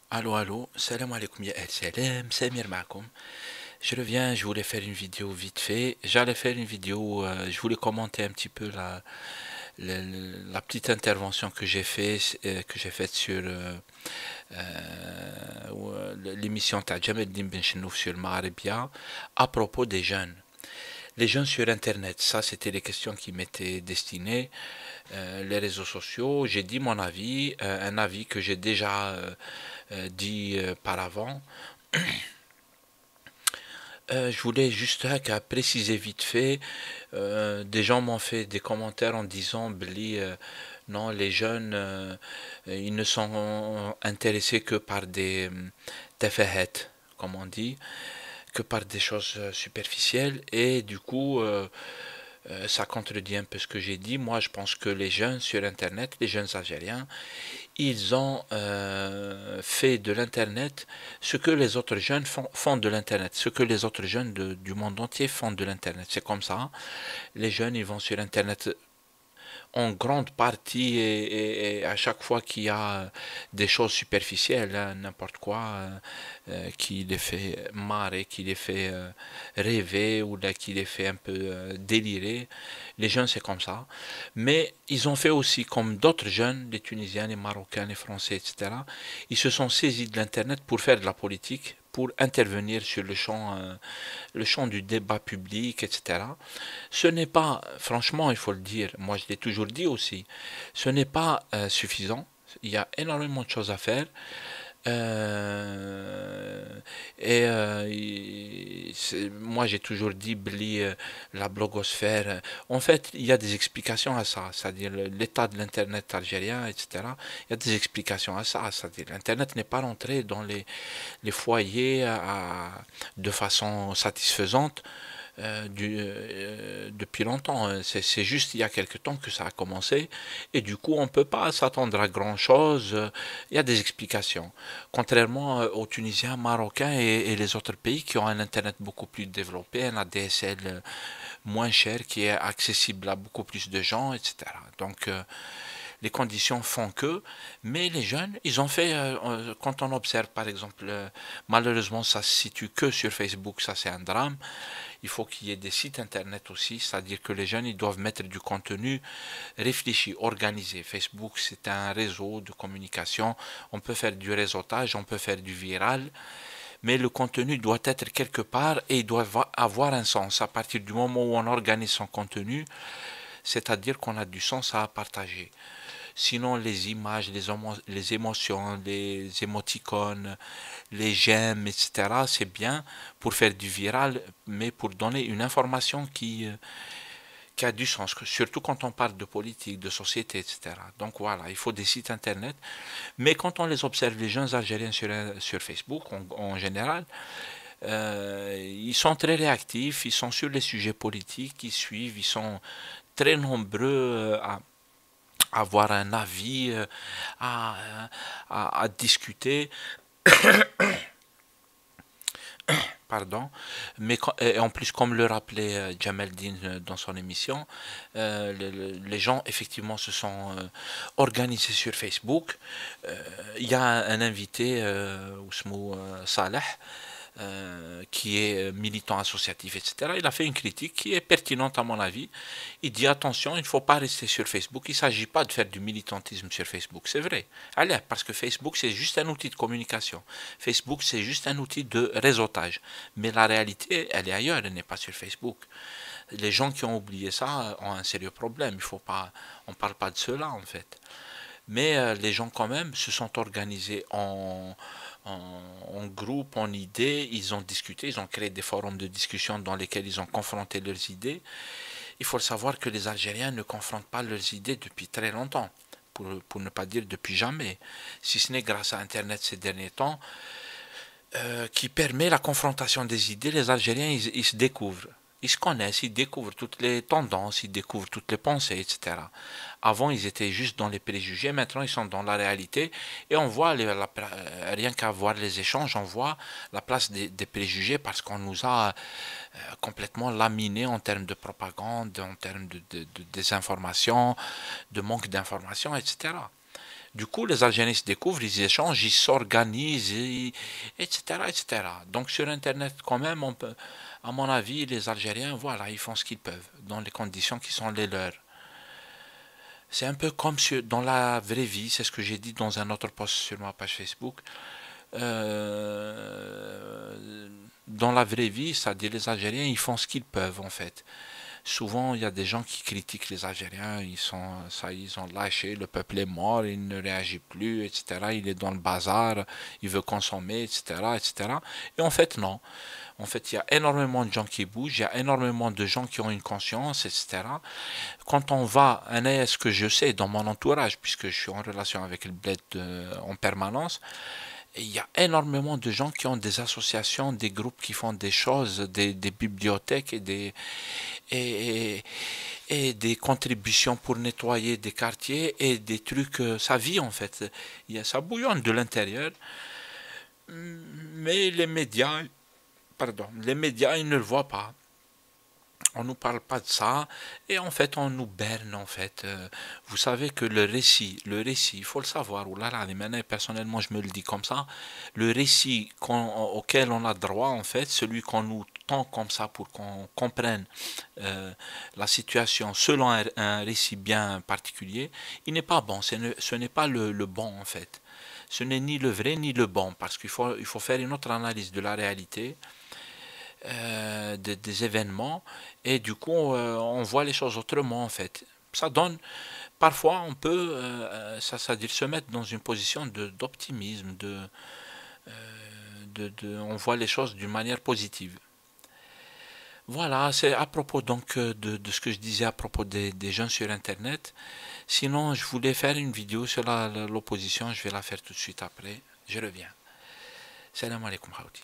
Allô, allô, salam alaikum ya al salam, Samir Makoum. Je reviens, je voulais faire une vidéo vite fait. J'allais faire une vidéo, je voulais commenter un petit peu la, la petite intervention que j'ai faite sur l'émission de Jamel Ben Chenouf sur le Maghrébia à propos des jeunes. Les jeunes sur Internet, ça c'était les questions qui m'étaient destinées. Les réseaux sociaux, j'ai dit mon avis, un avis que j'ai déjà dit par avant. Je voulais juste préciser vite fait. Des gens m'ont fait des commentaires en disant, Bli, non, les jeunes, ils ne sont intéressés que par des tafahet, comme on dit, que par des choses superficielles. Et du coup, ça contredit un peu ce que j'ai dit. Moi, je pense que les jeunes sur Internet, les jeunes Algériens, ils ont fait de l'Internet ce que les autres jeunes font de l'Internet, ce que les autres jeunes du monde entier font de l'Internet. C'est comme ça. Les jeunes, ils vont sur Internet en grande partie et à chaque fois qu'il y a des choses superficielles, hein, n'importe quoi, qui les fait marrer, qui les fait rêver ou là, qui les fait un peu délirer, les jeunes c'est comme ça. Mais ils ont fait aussi comme d'autres jeunes, les Tunisiens, les Marocains, les Français, etc. Ils se sont saisis de l'Internet pour faire de la politique, pour intervenir sur le champ du débat public, etc. Ce n'est pas, franchement, il faut le dire, moi je l'ai toujours dit aussi, ce n'est pas suffisant. Il y a énormément de choses à faire. Euh, Moi j'ai toujours dit, Bli, la blogosphère. En fait, il y a des explications à ça, c'est-à-dire l'état de l'Internet algérien, etc. Il y a des explications à ça, c'est-à-dire l'Internet n'est pas rentré dans les foyers de façon satisfaisante depuis longtemps. C'est juste il y a quelque temps que ça a commencé et du coup on ne peut pas s'attendre à grand chose. Il y a des explications. Contrairement aux Tunisiens, Marocains et les autres pays qui ont un Internet beaucoup plus développé, un ADSL moins cher qui est accessible à beaucoup plus de gens, etc. Donc les conditions font que, mais les jeunes, ils ont fait, quand on observe par exemple, malheureusement ça se situe que sur Facebook, ça c'est un drame, il faut qu'il y ait des sites internet aussi, c'est-à-dire que les jeunes ils doivent mettre du contenu réfléchi, organisé. Facebook c'est un réseau de communication, on peut faire du réseautage, on peut faire du viral, mais le contenu doit être quelque part et il doit avoir un sens. À partir du moment où on organise son contenu, c'est-à-dire qu'on a du sens à partager. Sinon, les images, les émotions, les émoticônes, les j'aime, etc., c'est bien pour faire du viral, mais pour donner une information qui a du sens, surtout quand on parle de politique, de société, etc. Donc voilà, il faut des sites internet. Mais quand on les observe, les jeunes Algériens sur Facebook, en général, ils sont très réactifs, ils sont sur les sujets politiques, ils suivent, ils sont très nombreux à avoir un avis, à, à discuter, pardon. Mais et en plus, comme le rappelait Jamaldin dans son émission, les gens effectivement se sont organisés sur Facebook. Il y a un invité, Ousmou Saleh, qui est militant associatif, etc. Il a fait une critique qui est pertinente à mon avis. Il dit attention, il ne faut pas rester sur Facebook. Il ne s'agit pas de faire du militantisme sur Facebook. C'est vrai. Allez, parce que Facebook, c'est juste un outil de communication. Facebook, c'est juste un outil de réseautage. Mais la réalité, elle est ailleurs, elle n'est pas sur Facebook. Les gens qui ont oublié ça ont un sérieux problème. Il faut pas, on ne parle pas de cela en fait. Mais les gens quand même se sont organisés en groupe, en idées, ils ont discuté, ils ont créé des forums de discussion dans lesquels ils ont confronté leurs idées. Il faut savoir que les Algériens ne confrontent pas leurs idées depuis très longtemps, pour ne pas dire depuis jamais, si ce n'est grâce à Internet ces derniers temps, qui permet la confrontation des idées. Les Algériens, ils se découvrent. Ils se connaissent, ils découvrent toutes les tendances, ils découvrent toutes les pensées, etc. Avant, ils étaient juste dans les préjugés, maintenant ils sont dans la réalité et on voit, rien qu'à voir les échanges, on voit la place des préjugés parce qu'on nous a complètement laminé en termes de propagande, en termes de désinformation, de manque d'information, etc. Du coup, les Algériens se découvrent, ils échangent, ils s'organisent, etc., etc. Donc sur Internet, quand même, on peut, à mon avis, les Algériens, voilà, ils font ce qu'ils peuvent, dans les conditions qui sont les leurs. C'est un peu comme dans la vraie vie, c'est ce que j'ai dit dans un autre post sur ma page Facebook. Dans la vraie vie, c'est-à-dire les Algériens, ils font ce qu'ils peuvent en fait. Souvent, il y a des gens qui critiquent les Algériens, ils ont lâché, le peuple est mort, il ne réagit plus, etc. Il est dans le bazar, il veut consommer, etc., etc. Et en fait, non. En fait, il y a énormément de gens qui bougent, il y a énormément de gens qui ont une conscience, etc. Quand on va, ce que je sais dans mon entourage, puisque je suis en relation avec le bled en permanence, il y a énormément de gens qui ont des associations, des groupes qui font des choses, des bibliothèques et, et des contributions pour nettoyer des quartiers et des trucs, ça vit en fait. Ça bouillonne de l'intérieur, mais les médias, ils ne le voient pas. On ne nous parle pas de ça et en fait on nous berne en fait. Vous savez que le récit, il faut le savoir. Ou là là, maintenant personnellement je me le dis comme ça. Le récit auquel on a droit en fait, celui qu'on nous tend comme ça pour qu'on comprenne euh, la situation selon un récit bien particulier, il n'est pas bon. Ce n'est pas le bon en fait. Ce n'est ni le vrai ni le bon parce qu'il faut faire une autre analyse de la réalité des événements et du coup on voit les choses autrement en fait. Ça donne, parfois on peut, ça dire se mettre dans une position d'optimisme, on voit les choses d'une manière positive. Voilà, c'est à propos donc de ce que je disais à propos des jeunes sur Internet. Sinon, je voulais faire une vidéo sur l'opposition, je vais la faire tout de suite après. Je reviens. Salam alaikum, Khawti.